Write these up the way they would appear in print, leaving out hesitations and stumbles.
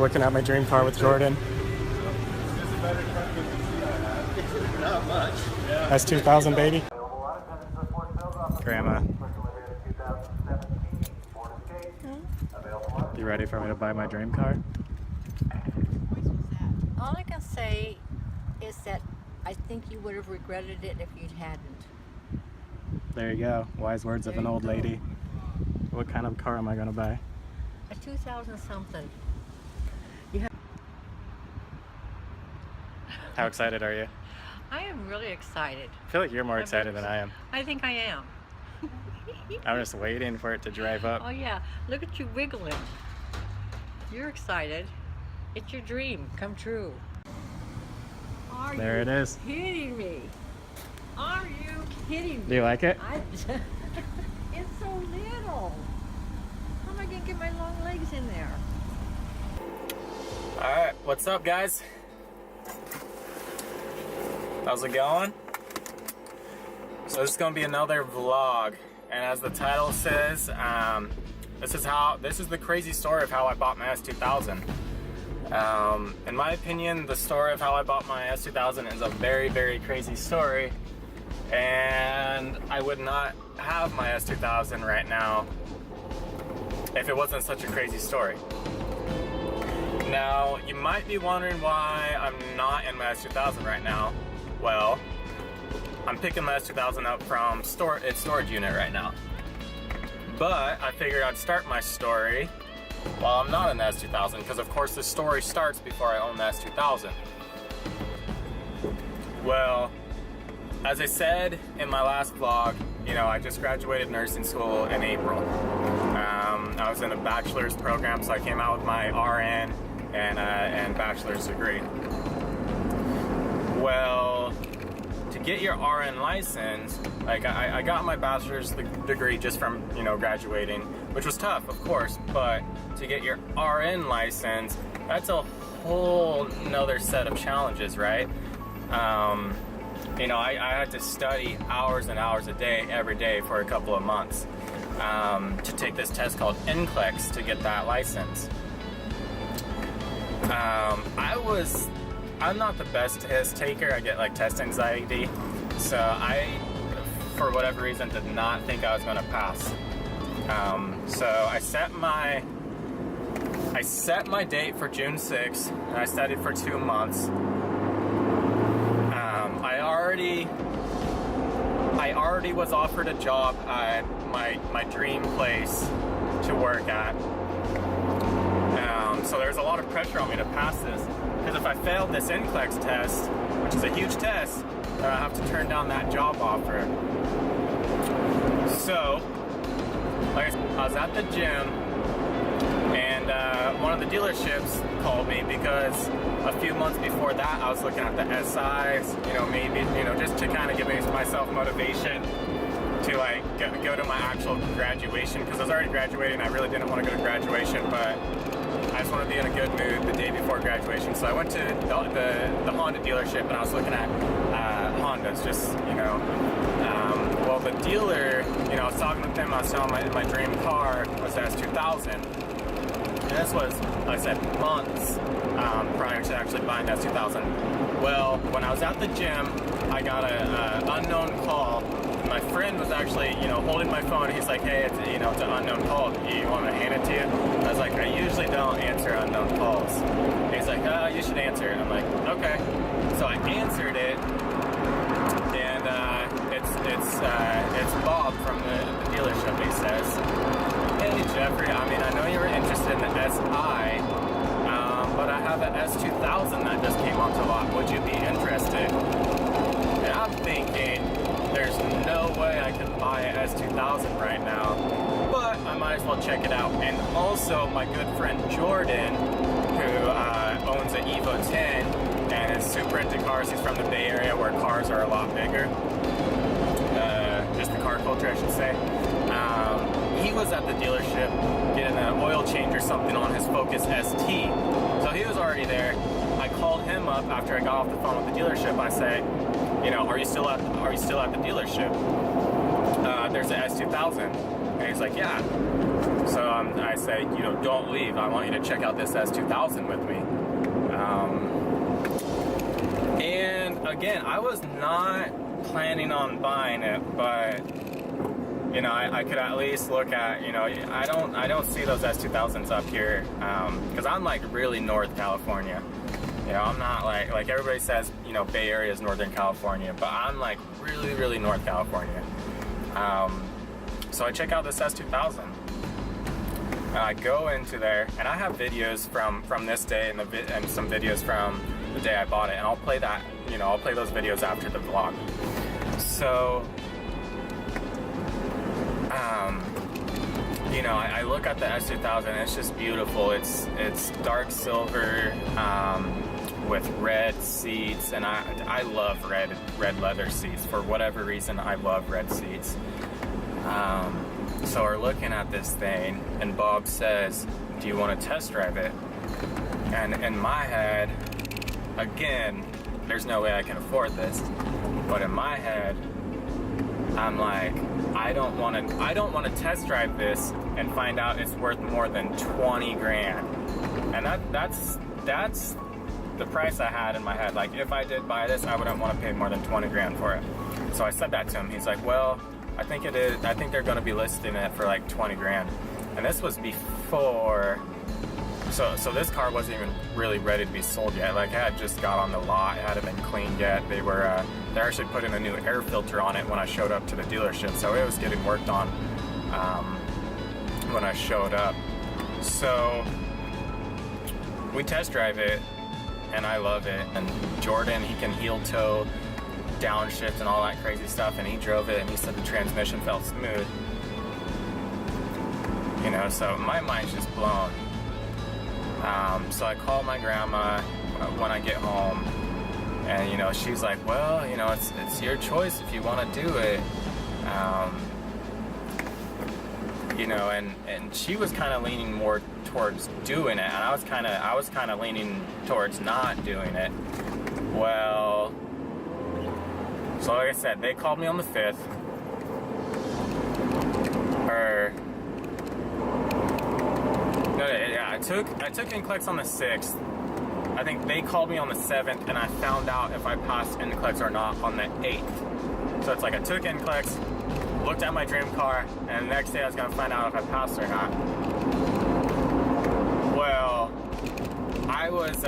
looking at my dream car with Jordan. Not much. S2000, baby. Grandma. You ready for me to buy my dream car? All I can say is that I think you would have regretted it if you hadn't. There you go. Wise words of an old lady. What kind of car am I going to buy? A 2000 something. How excited are you? I am really excited. I feel like you're more excited than I am. I think I am. I'm just waiting for it to drive up. Oh yeah, look at you wiggling. You're excited. It's your dream come true. Are There you it is. kidding me? Are you kidding me? Do you like it? It's so little. How am I gonna get my long legs in there? Alright, what's up guys? How's it going? So this is gonna be another vlog, and as the title says, this is the crazy story of how I bought my S2000. In my opinion, the story of how I bought my S2000 is a very, very crazy story, and I would not have my S2000 right now if it wasn't such a crazy story. Now, you might be wondering why I'm not in my S2000 right now. Well, I'm picking my S2000 up from its storage unit right now. But I figured I'd start my story while I'm not in the S2000, because of course the story starts before I own the S2000. Well, as I said in my last vlog, you know, I just graduated nursing school in April. I was in a bachelor's program, so I came out with my RN and bachelor's degree. Well, to get your RN license, like I got my bachelor's degree just from, you know, graduating, which was tough, of course, but to get your RN license, that's a whole nother set of challenges, right? You know, I had to study hours and hours a day, every day for a couple of months to take this test called NCLEX to get that license. I'm not the best test taker. I get like test anxiety, so I, for whatever reason, did not think I was going to pass. So I set my date for June 6th, and I studied for 2 months. I already was offered a job at my dream place to work at. So there's a lot of pressure on me to pass this, because if I failed this NCLEX test, which is a huge test, then I have to turn down that job offer. So, like I said, I was at the gym, and one of the dealerships called me because a few months before that I was looking at the SIs, you know, maybe, you know, just to kind of give myself motivation to like go to my actual graduation, because I was already graduating. I really didn't want to go to graduation, but I just want to be in a good mood the day before graduation. So I went to the Honda dealership, and I was looking at Hondas, just, you know. Well, the dealer, you know, I was talking with him. I was telling my dream car was the S2000. And this was, like I said, months prior to actually buying the S2000. Well, when I was at the gym, I got an unknown call. My friend was actually, you know, holding my phone. He's like, hey, it's, you know, it's an unknown call. Do you want me to hand it to you? I was like, I usually don't answer unknown calls. And he's like, you should answer it. I'm like, okay. So I answered it, and it's Bob from the dealership. He says, hey, Jeffrey, I mean, I know you were interested in the SI, but I have an S2000 that just came onto lot. Would you be interested? And I'm thinking, there's no way I can buy an S2000 right now, but I might as well check it out. And also, my good friend Jordan, who owns an Evo 10 and is super into cars. He's from the Bay Area, where cars are a lot bigger. Just the car culture, I should say. He was at the dealership getting an oil change or something on his Focus ST. So he was already there. I called him up after I got off the phone with the dealership. I say, you know, are you still at the dealership? There's an S2000. And he's like, yeah. So I say, you know, don't leave. I want you to check out this S2000 with me. And again, I was not planning on buying it, but you know, I could at least look at, you know, I don't see those S2000s up here, because I'm like really North California. You know, I'm not like everybody says, you know, Bay Area is Northern California, but I'm like really, really North California. So I check out this S2000, and I go into there, and I have videos from this day and some videos from the day I bought it, and I'll play that, you know, I'll play those videos after the vlog. So, you know, I look at the S2000, it's just beautiful. It's dark silver, with red seats, and I love red leather seats. For whatever reason, I love red seats. So we're looking at this thing, and Bob says, do you want to test drive it? And in my head, again, there's no way I can afford this, but in my head, I'm like, I don't want to test drive this and find out it's worth more than 20 grand. And that's the price I had in my head. Like, if I did buy this, I wouldn't want to pay more than 20 grand for it. So I said that to him. He's like, well, I think it is. I think they're going to be listing it for like 20 grand. And this was before. So this car wasn't even really ready to be sold yet. Like, it had just got on the lot. It hadn't been cleaned yet. They actually put in a new air filter on it when I showed up to the dealership. So it was getting worked on when I showed up. So we test drive it, and I love it. And Jordan, he can heel toe, downshift, and all that crazy stuff. And he drove it, and he said the transmission felt smooth. You know, so my mind's just blown. So I call my grandma when I get home, and you know, she's like, well, you know, it's your choice if you want to do it. You know, and she was kind of leaning more towards doing it, and I was kind of leaning towards not doing it. Well, so like I said, they called me on the 5th. I took NCLEX on the 6th. I think they called me on the 7th, and I found out if I passed NCLEX or not on the 8th. So it's like I took NCLEX, looked at my dream car, and the next day I was gonna find out if I passed or not. Well, I was,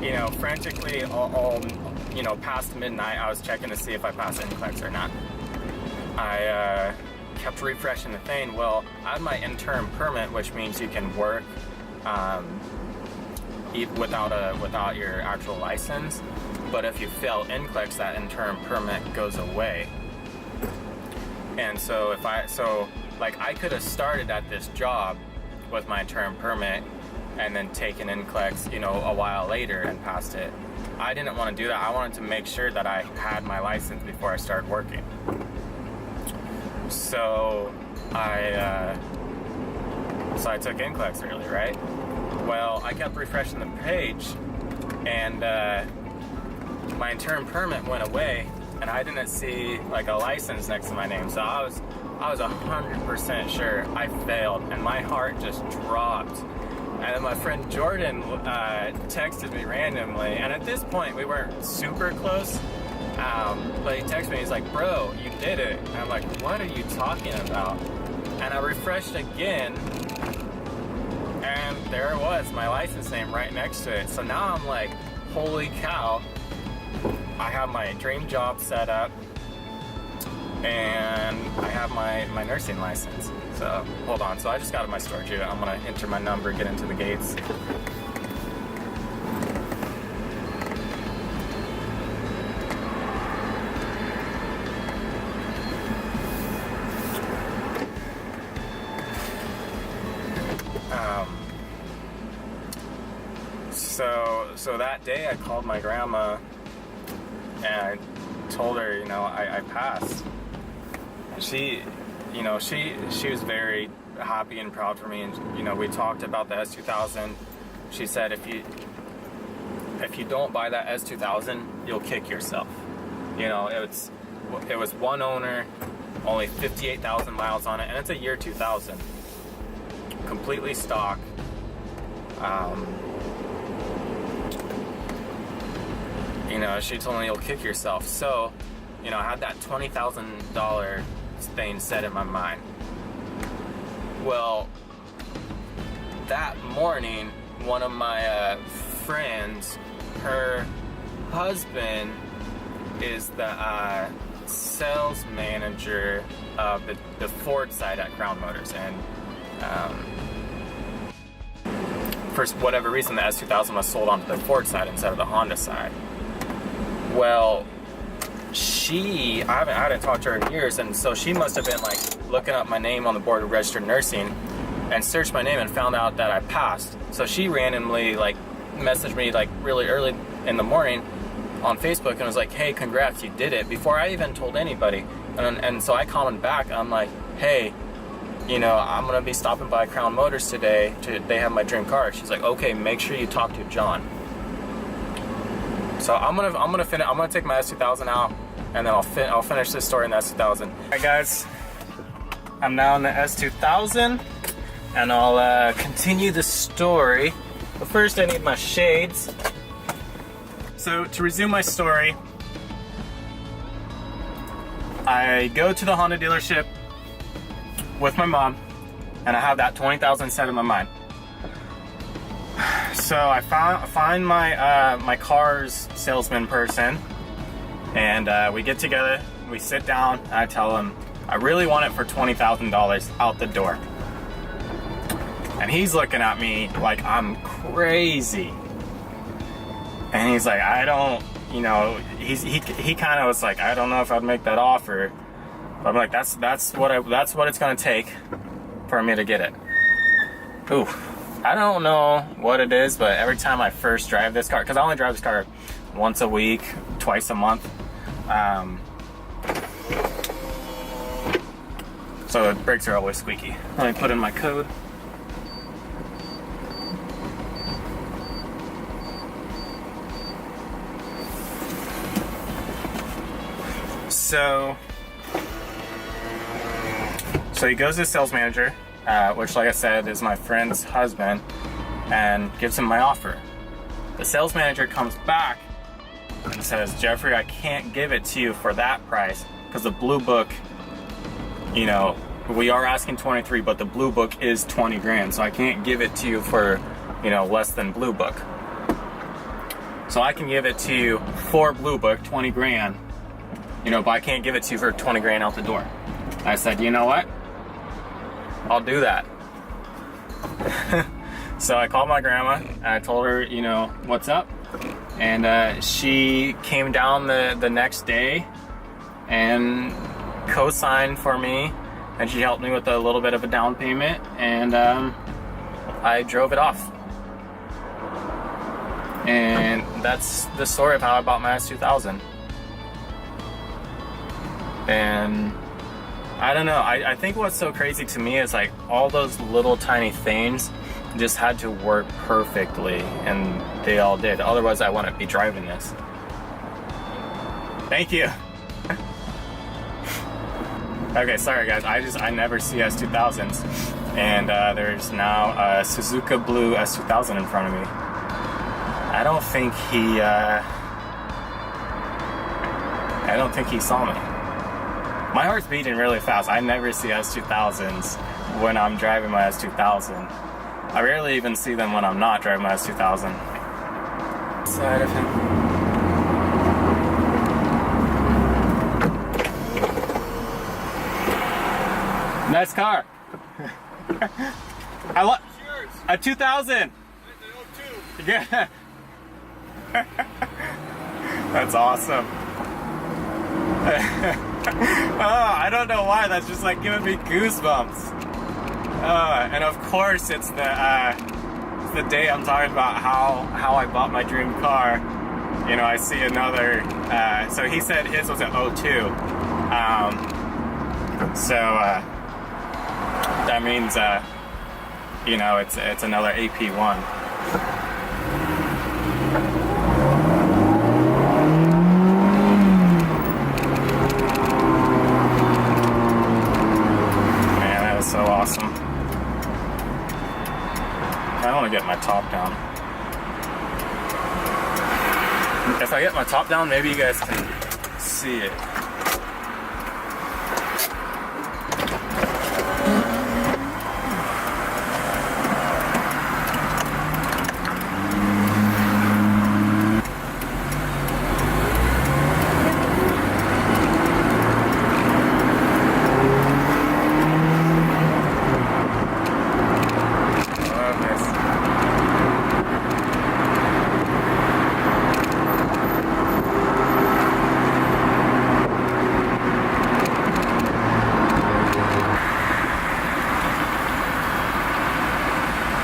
you know, frantically all you know, past midnight, I was checking to see if I passed NCLEX or not. I kept refreshing the thing. Well, I had my interim permit, which means you can work without your actual license. But if you fail NCLEX, that interim permit goes away. And so I could have started at this job with my interim permit and then taken NCLEX, you know, a while later and passed it. I didn't want to do that. I wanted to make sure that I had my license before I started working. So I took NCLEX early, right? Well, I kept refreshing the page, and my interim permit went away, and I didn't see like a license next to my name. So I was 100% sure I failed, and my heart just dropped. And then my friend Jordan texted me randomly, and at this point we weren't super close. But he texted me, he's like, bro, you did it. And I'm like, what are you talking about? And I refreshed again, and there it was, my license name right next to it. So now I'm like, holy cow, I have my dream job set up, and I have my nursing license. So, hold on, so I just got to my storage unit. I'm gonna enter my number, get into the gates. So that day I called my grandma and I told her, you know, I passed. And she, you know, she was very happy and proud for me, and you know, we talked about the S2000. She said, if you don't buy that S2000, you'll kick yourself. You know, it was one owner, only 58,000 miles on it, and it's a year 2000. Completely stock. You know, she told me you'll kick yourself. So, you know, I had that $20,000 thing set in my mind. Well, that morning, one of my friends, her husband is the sales manager of the Ford side at Crown Motors, and for whatever reason the S2000 was sold onto the Ford side instead of the Honda side. Well, I hadn't talked to her in years, and so she must have been like looking up my name on the board of registered nursing and searched my name and found out that I passed. So she randomly like messaged me like really early in the morning on Facebook and was like, hey, congrats, you did it, before I even told anybody. And so I commented back, I'm like, hey, you know, I'm gonna be stopping by Crown Motors today. They have my dream car. She's like, okay, make sure you talk to John. So I'm gonna take my S2000 out, and then I'll finish this story in the S2000. Alright guys, I'm now in the S2000, and I'll continue the story. But first I need my shades. So to resume my story, I go to the Honda dealership with my mom, and I have that 20,000 set in my mind. So I find my car's salesman person, and we get together, we sit down, and I tell him I really want it for $20,000 out the door. And he's looking at me like I'm crazy. And he's like, I don't, you know, he kind of was like, I don't know if I'd make that offer. But I'm like, that's what it's gonna take for me to get it. Ooh, I don't know what it is, but every time I first drive this car, because I only drive this car once a week, twice a month, so the brakes are always squeaky. Let me put in my code. So he goes to the sales manager, which, like I said, is my friend's husband, and gives him my offer. The sales manager comes back and says, Jeffrey, I can't give it to you for that price because the blue book, you know, we are asking 23, but the blue book is 20 grand, so I can't give it to you for, you know, less than blue book. So I can give it to you for blue book, 20 grand, you know, but I can't give it to you for 20 grand out the door. I said, you know what? I'll do that. So I called my grandma and I told her, you know, what's up. And she came down the next day and co-signed for me, and she helped me with a little bit of a down payment, and I drove it off. And that's the story of how I bought my S2000. And I don't know, I think what's so crazy to me is like all those little tiny things just had to work perfectly, and they all did. Otherwise I wouldn't be driving this. Thank you. Okay, sorry guys, I never see S2000s, and there's now a Suzuka Blue S2000 in front of me. I don't think he saw me. My heart's beating really fast. I never see S2000s when I'm driving my S2000. I rarely even see them when I'm not driving my S2000. Side of him. Nice car. I love a 2000. Yeah. That's awesome. Oh, I don't know why, that's just like giving me goosebumps. And of course it's the day I'm talking about how I bought my dream car. You know, I see another, so he said his was an 02. That means, you know, it's another AP1. awesome. I want to get my top down. If I get my top down, maybe you guys can see it.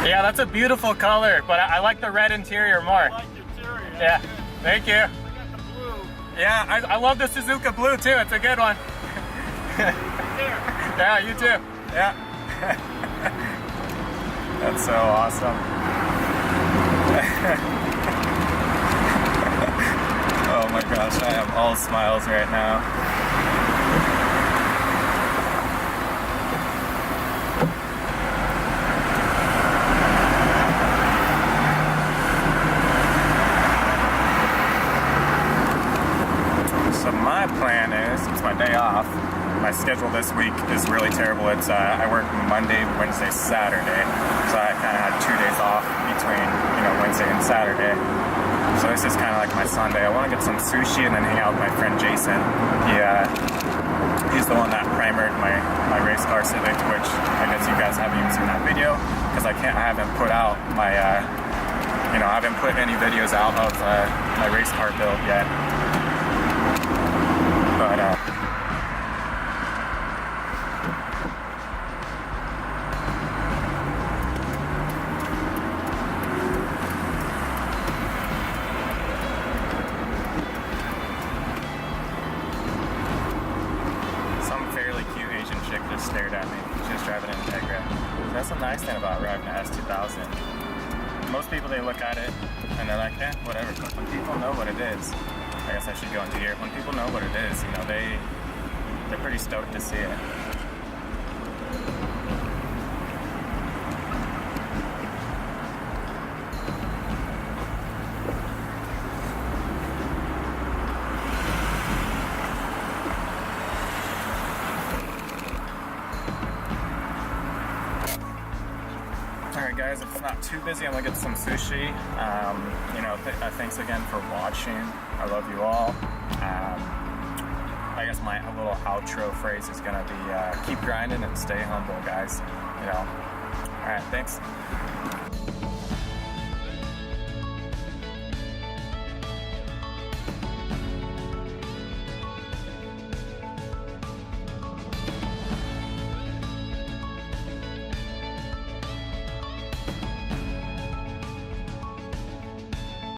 Yeah, that's a beautiful color, but I like the red interior more. I like the interior. Yeah, thank you. I got the blue. Yeah, I love the Suzuka blue too. It's a good one. There. Yeah, you too. Yeah. That's so awesome. Oh my gosh, I am all smiles right now. So my plan is, it's my day off. My schedule this week is really terrible. It's I work Monday, Wednesday, Saturday. So I kind of had 2 days off between, Wednesday and Saturday. So this is kind of like my Sunday. I want to get some sushi and then hang out with my friend Jason. He's the one that primered my race car Civic, which I guess you guys haven't even seen that video because I haven't put out my, I haven't put any videos out of my race car build yet. But some fairly cute Asian chick just stared at me. She was driving an Integra. That's the nice thing about driving an S2000. Most people, they look at it and they're like, eh, whatever. But when people know what it is, I guess I should go into here. When people know what it is, they're pretty stoked to see it. Alright guys, if it's not too busy, I'm gonna get some sushi. Thanks again for watching. I love you all. I guess my little outro phrase is gonna be keep grinding and stay humble, guys. Alright, thanks.